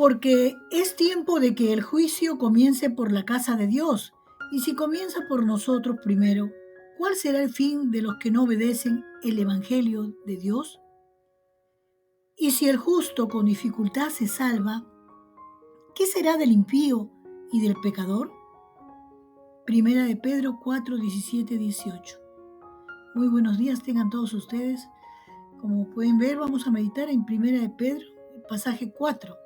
Porque es tiempo de que el juicio comience por la casa de Dios, y si comienza por nosotros primero, ¿cuál será el fin de los que no obedecen el Evangelio de Dios? Y si el justo con dificultad se salva, ¿qué será del impío y del pecador? Primera de Pedro 4, 17, 18. Muy buenos días tengan todos ustedes. Como pueden ver, vamos a meditar en Primera de Pedro, pasaje 4.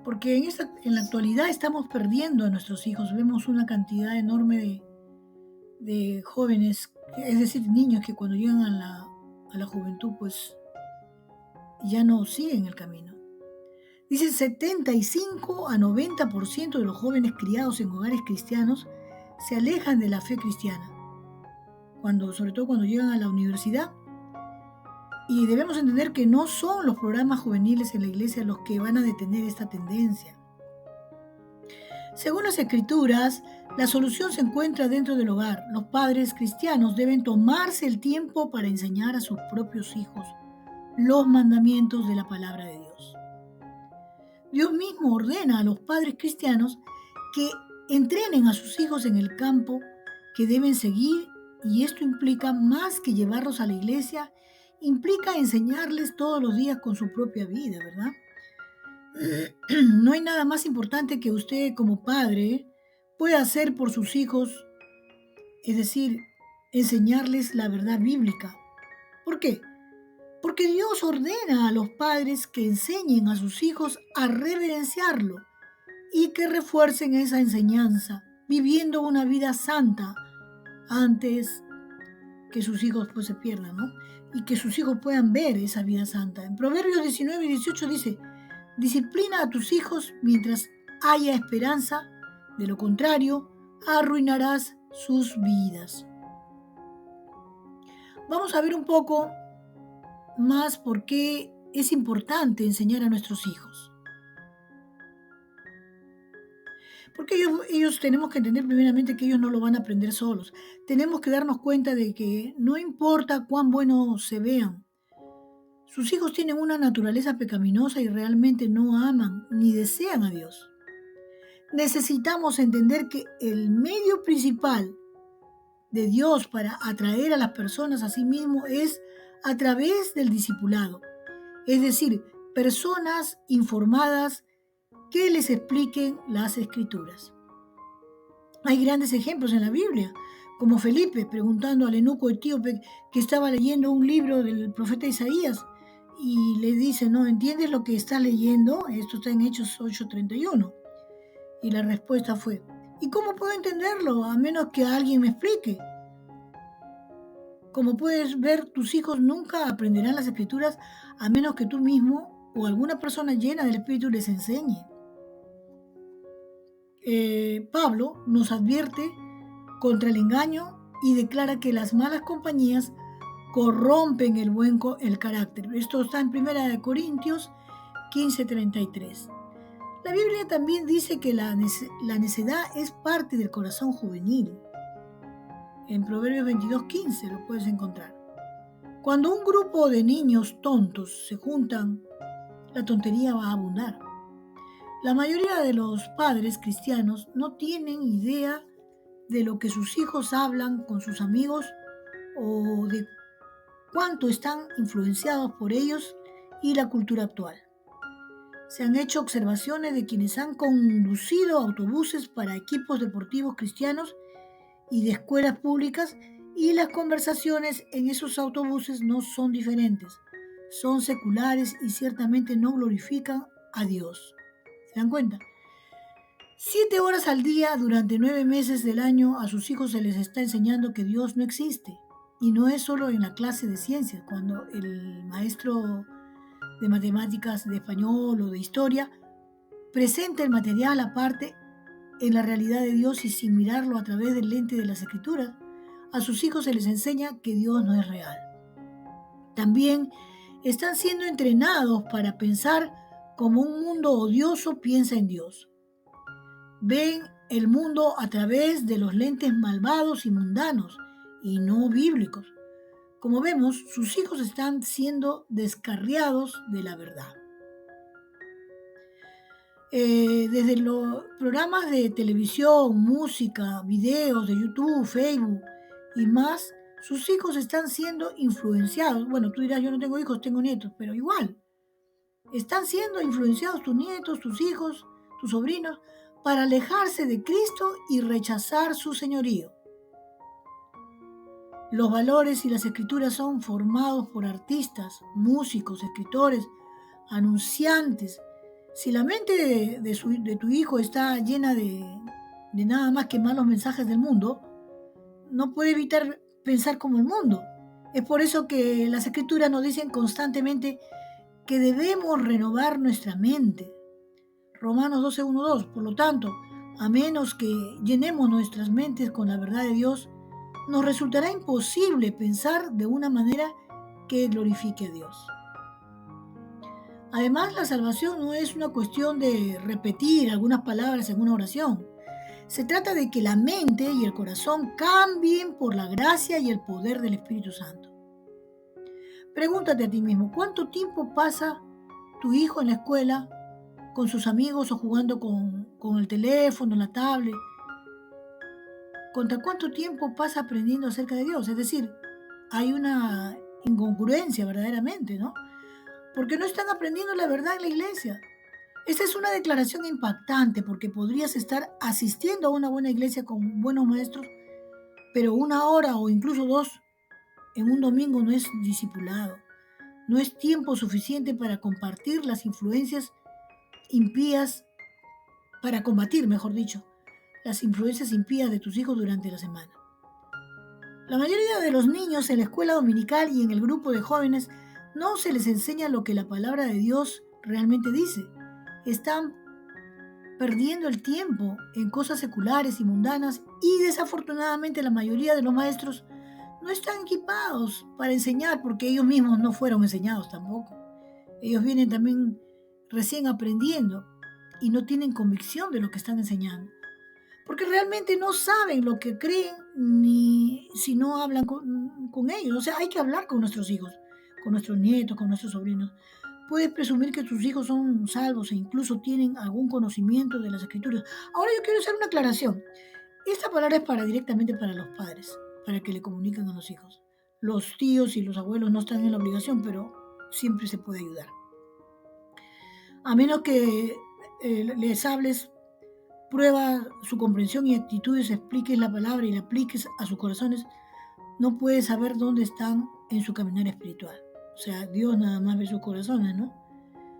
Porque en la actualidad estamos perdiendo a nuestros hijos. Vemos una cantidad enorme de jóvenes, es decir, niños que cuando llegan a la juventud, pues ya no siguen el camino. Dice 75 a 90% de los jóvenes criados en hogares cristianos se alejan de la fe cristiana, sobre todo cuando llegan a la universidad. Y debemos entender que no son los programas juveniles en la iglesia los que van a detener esta tendencia. Según las Escrituras, la solución se encuentra dentro del hogar. Los padres cristianos deben tomarse el tiempo para enseñar a sus propios hijos los mandamientos de la palabra de Dios. Dios mismo ordena a los padres cristianos que entrenen a sus hijos en el campo que deben seguir, y esto implica más que llevarlos a la iglesia, implica enseñarles todos los días con su propia vida, ¿verdad? No hay nada más importante que usted como padre pueda hacer por sus hijos, es decir, enseñarles la verdad bíblica. ¿Por qué? Porque Dios ordena a los padres que enseñen a sus hijos a reverenciarlo y que refuercen esa enseñanza, viviendo una vida santa antes que sus hijos pues se pierdan, ¿no? Y que sus hijos puedan ver esa vida santa. En Proverbios 19 y 18 dice: disciplina a tus hijos mientras haya esperanza, de lo contrario, arruinarás sus vidas. Vamos a ver un poco más por qué es importante enseñar a nuestros hijos. Porque ellos tenemos que entender primeramente que ellos no lo van a aprender solos. Tenemos que darnos cuenta de que no importa cuán buenos se vean, sus hijos tienen una naturaleza pecaminosa y realmente no aman ni desean a Dios. Necesitamos entender que el medio principal de Dios para atraer a las personas a sí mismo es a través del discipulado. Es decir, personas informadas que les expliquen las Escrituras. Hay grandes ejemplos en la Biblia, como Felipe preguntando al eunuco etíope que estaba leyendo un libro del profeta Isaías y le dice: ¿no entiendes lo que estás leyendo? Esto está en Hechos 8:31. Y la respuesta fue: ¿y cómo puedo entenderlo a menos que alguien me explique? Como puedes ver, tus hijos nunca aprenderán las Escrituras a menos que tú mismo o alguna persona llena del Espíritu les enseñe. Pablo nos advierte contra el engaño y declara que las malas compañías corrompen el carácter. Esto está en 1 Corintios 15:33. La Biblia también dice que la necedad es parte del corazón juvenil. En Proverbios 22:15 lo puedes encontrar. Cuando un grupo de niños tontos se juntan, la tontería va a abundar. La mayoría de los padres cristianos no tienen idea de lo que sus hijos hablan con sus amigos o de cuánto están influenciados por ellos y la cultura actual. Se han hecho observaciones de quienes han conducido autobuses para equipos deportivos cristianos y de escuelas públicas, y las conversaciones en esos autobuses no son diferentes. Son seculares y ciertamente no glorifican a Dios. ¿Se dan cuenta? 7 horas al día durante 9 meses del año a sus hijos se les está enseñando que Dios no existe. Y no es solo en la clase de ciencias, cuando el maestro de matemáticas, de español o de historia presenta el material aparte en la realidad de Dios y sin mirarlo a través del lente de las Escrituras. A sus hijos se les enseña que Dios no es real. También están siendo entrenados para pensar como un mundo odioso piensa en Dios. Ven el mundo a través de los lentes malvados y mundanos y no bíblicos. Como vemos, sus hijos están siendo descarriados de la verdad. Desde los programas de televisión, música, videos de YouTube, Facebook y más, sus hijos están siendo influenciados. Bueno, tú dirás, yo no tengo hijos, tengo nietos, pero igual, están siendo influenciados tus nietos, tus hijos, tus sobrinos, para alejarse de Cristo y rechazar su señorío. Los valores y las escrituras son formados por artistas, músicos, escritores, anunciantes. Si la mente de tu hijo está llena de nada más que malos mensajes del mundo, no puede evitar pensar como el mundo. Es por eso que las escrituras nos dicen constantemente que debemos renovar nuestra mente. Romanos 12:1-2. Por lo tanto, a menos que llenemos nuestras mentes con la verdad de Dios, nos resultará imposible pensar de una manera que glorifique a Dios. Además, la salvación no es una cuestión de repetir algunas palabras en una oración. Se trata de que la mente y el corazón cambien por la gracia y el poder del Espíritu Santo. Pregúntate a ti mismo, ¿cuánto tiempo pasa tu hijo en la escuela con sus amigos o jugando con el teléfono, la tablet? ¿Contra cuánto tiempo pasa aprendiendo acerca de Dios? Es decir, hay una incongruencia verdaderamente, ¿no? Porque no están aprendiendo la verdad en la iglesia. Esta es una declaración impactante porque podrías estar asistiendo a una buena iglesia con buenos maestros, pero 1 hora o incluso 2 en un domingo no es discipulado. No es tiempo suficiente para compartir las influencias impías, para combatir, mejor dicho, las influencias impías de tus hijos durante la semana. La mayoría de los niños en la escuela dominical y en el grupo de jóvenes no se les enseña lo que la palabra de Dios realmente dice. Están perdiendo el tiempo en cosas seculares y mundanas y desafortunadamente la mayoría de los maestros no están equipados para enseñar porque ellos mismos no fueron enseñados tampoco. Ellos vienen también recién aprendiendo y no tienen convicción de lo que están enseñando. Porque realmente no saben lo que creen ni si no hablan con ellos. O sea, hay que hablar con nuestros hijos, con nuestros nietos, con nuestros sobrinos. Puedes presumir que tus hijos son salvos e incluso tienen algún conocimiento de las escrituras. Ahora yo quiero hacer una aclaración. Esta palabra es directamente para los padres, para que le comuniquen a los hijos. Los tíos y los abuelos no están en la obligación, pero siempre se puede ayudar. A menos que les hables, prueba su comprensión y actitudes, expliques la palabra y la apliques a sus corazones, no puedes saber dónde están en su caminar espiritual. O sea, Dios nada más ve sus corazones, ¿no?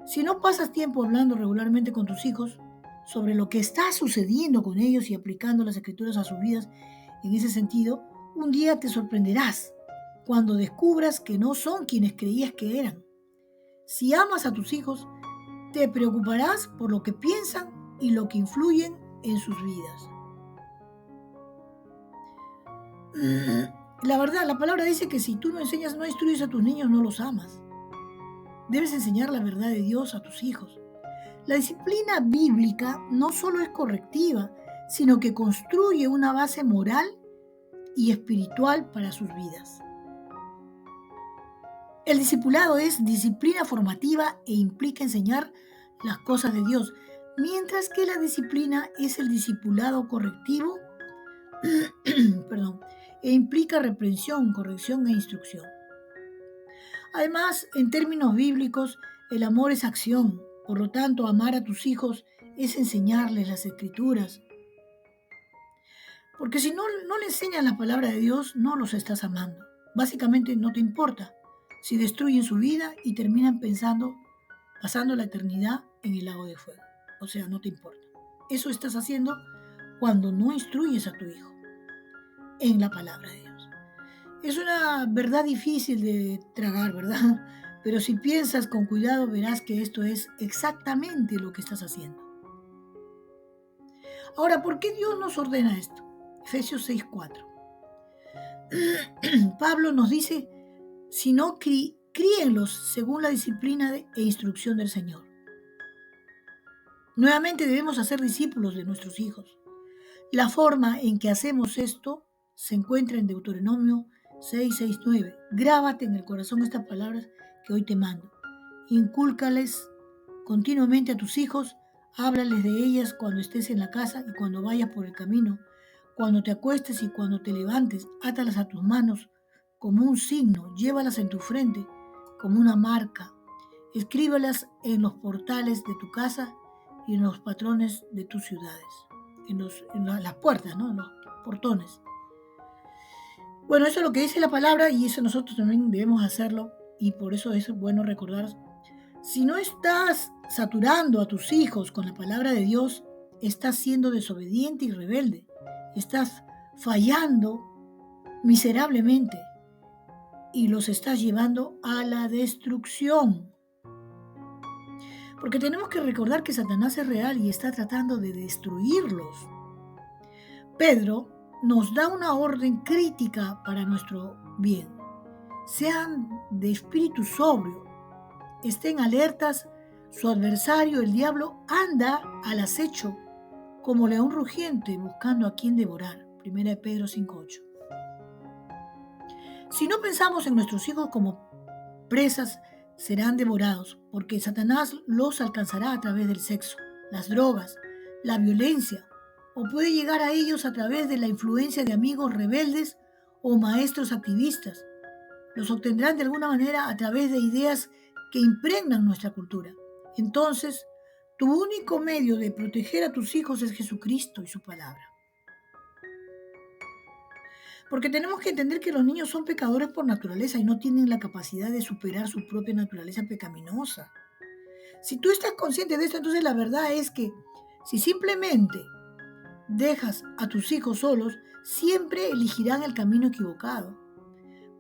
Si no pasas tiempo hablando regularmente con tus hijos sobre lo que está sucediendo con ellos y aplicando las escrituras a sus vidas en ese sentido, un día te sorprenderás cuando descubras que no son quienes creías que eran. Si amas a tus hijos, te preocuparás por lo que piensan y lo que influyen en sus vidas. La verdad, la palabra dice que si tú no enseñas, no instruyes a tus niños, no los amas. Debes enseñar la verdad de Dios a tus hijos. La disciplina bíblica no solo es correctiva, sino que construye una base moral y espiritual para sus vidas. El discipulado es disciplina formativa e implica enseñar las cosas de Dios, mientras que la disciplina es el discipulado correctivo e implica reprensión, corrección e instrucción. Además, en términos bíblicos, el amor es acción. Por lo tanto, amar a tus hijos es enseñarles las escrituras. Porque si no le enseñas la palabra de Dios, no los estás amando. Básicamente no te importa si destruyen su vida y terminan pasando la eternidad en el lago de fuego. O sea, no te importa. Eso estás haciendo cuando no instruyes a tu hijo en la palabra de Dios. Es una verdad difícil de tragar, ¿verdad? Pero si piensas con cuidado, verás que esto es exactamente lo que estás haciendo. Ahora, ¿por qué Dios nos ordena esto? Efesios 6:4. Pablo nos dice, si no, críenlos según la disciplina e instrucción del Señor. Nuevamente debemos hacer discípulos de nuestros hijos. La forma en que hacemos esto se encuentra en Deuteronomio 6:6-9. Grábate en el corazón estas palabras que hoy te mando. Incúlcales continuamente a tus hijos, Háblales de ellas cuando estés en la casa y cuando vayas por el camino, cuando te acuestes y cuando te levantes. Átalas a tus manos como un signo, llévalas en tu frente como una marca. Escríbelas en los portales de tu casa y en los patrones de tus ciudades, las puertas, ¿no? En los portones. Bueno, eso es lo que dice la palabra y eso nosotros también debemos hacerlo y por eso es bueno recordar. Si no estás saturando a tus hijos con la palabra de Dios, estás siendo desobediente y rebelde. Estás fallando miserablemente y los estás llevando a la destrucción. Porque tenemos que recordar que Satanás es real y está tratando de destruirlos. Pedro nos da una orden crítica para nuestro bien. Sean de espíritu sobrio, estén alertas, su adversario, el diablo, anda al acecho como león rugiente buscando a quien devorar. 1 Pedro 5:8. Si no pensamos en nuestros hijos como presas, serán devorados, porque Satanás los alcanzará a través del sexo, las drogas, la violencia, o puede llegar a ellos a través de la influencia de amigos rebeldes o maestros activistas. Los obtendrán de alguna manera a través de ideas que impregnan nuestra cultura. Entonces, tu único medio de proteger a tus hijos es Jesucristo y su palabra. Porque tenemos que entender que los niños son pecadores por naturaleza y no tienen la capacidad de superar su propia naturaleza pecaminosa. Si tú estás consciente de esto, entonces la verdad es que si simplemente dejas a tus hijos solos, siempre elegirán el camino equivocado.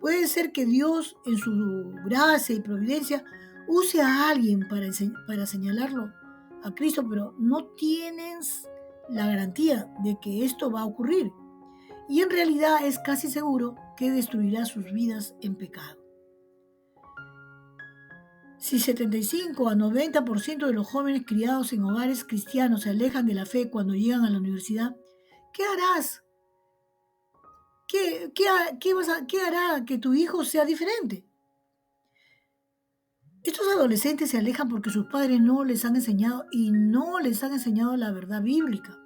Puede ser que Dios, en su gracia y providencia, use a alguien para señalarlo a Cristo, pero no tienes la garantía de que esto va a ocurrir. Y en realidad es casi seguro que destruirá sus vidas en pecado. Si 75 a 90% de los jóvenes criados en hogares cristianos se alejan de la fe cuando llegan a la universidad, ¿qué harás? ¿Qué hará que tu hijo sea diferente? Estos adolescentes se alejan porque sus padres no les han enseñado la verdad bíblica.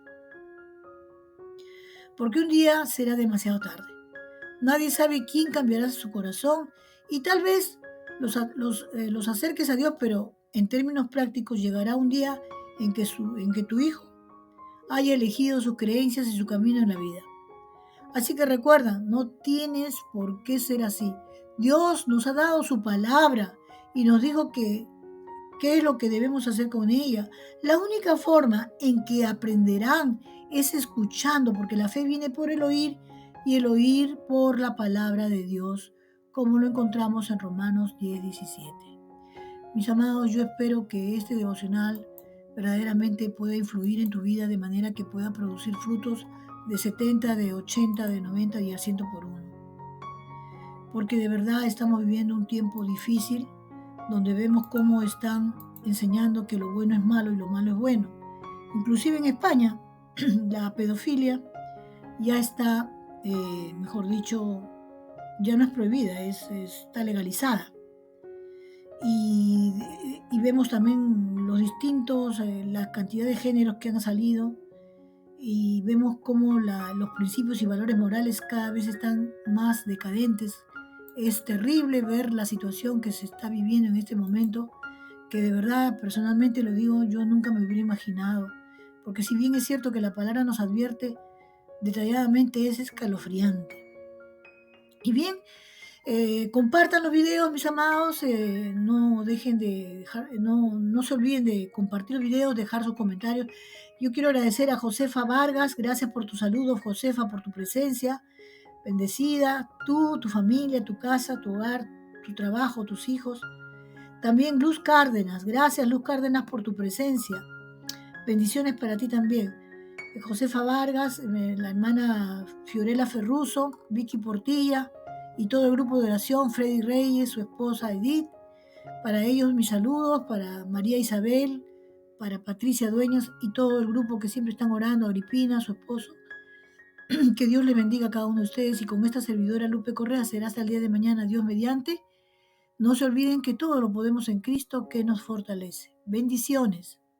Porque un día será demasiado tarde. Nadie sabe quién cambiará su corazón y tal vez los acerques a Dios, pero en términos prácticos llegará un día en que tu hijo haya elegido sus creencias y su camino en la vida. Así que recuerda, no tienes por qué ser así. Dios nos ha dado su palabra y nos dijo qué es lo que debemos hacer con ella. La única forma en que aprenderán es escuchando, porque la fe viene por el oír y el oír por la palabra de Dios, como lo encontramos en Romanos 10:17. Mis amados, yo espero que este devocional verdaderamente pueda influir en tu vida de manera que pueda producir frutos de 70, de 80, de 90 y al 100 por uno. Porque de verdad estamos viviendo un tiempo difícil donde vemos cómo están enseñando que lo bueno es malo y lo malo es bueno. Inclusive en España, la pedofilia ya está, mejor dicho, ya no es prohibida, está legalizada. Y vemos también los distintos, la cantidad de géneros que han salido y vemos cómo los principios y valores morales cada vez están más decadentes. Es terrible ver la situación que se está viviendo en este momento, que de verdad, personalmente lo digo, yo nunca me hubiera imaginado, porque si bien es cierto que la palabra nos advierte detalladamente, es escalofriante. Y bien, compartan los videos, mis amados, no dejen de dejar, no se olviden de compartir los videos, dejar sus comentarios. Yo quiero agradecer a Josefa Vargas, gracias por tus saludos, Josefa, por tu presencia, bendecida, tú, tu familia, tu casa, tu hogar, tu trabajo, tus hijos. También Luz Cárdenas, gracias Luz Cárdenas por tu presencia, bendiciones para ti también. Josefa Vargas, la hermana Fiorella Ferruso, Vicky Portilla y todo el grupo de oración, Freddy Reyes, su esposa Edith. Para ellos mis saludos, para María Isabel, para Patricia Dueñas y todo el grupo que siempre están orando, Agripina, su esposo. Que Dios les bendiga a cada uno de ustedes y con esta servidora Lupe Correa será hasta el día de mañana, Dios mediante. No se olviden que todo lo podemos en Cristo que nos fortalece. Bendiciones.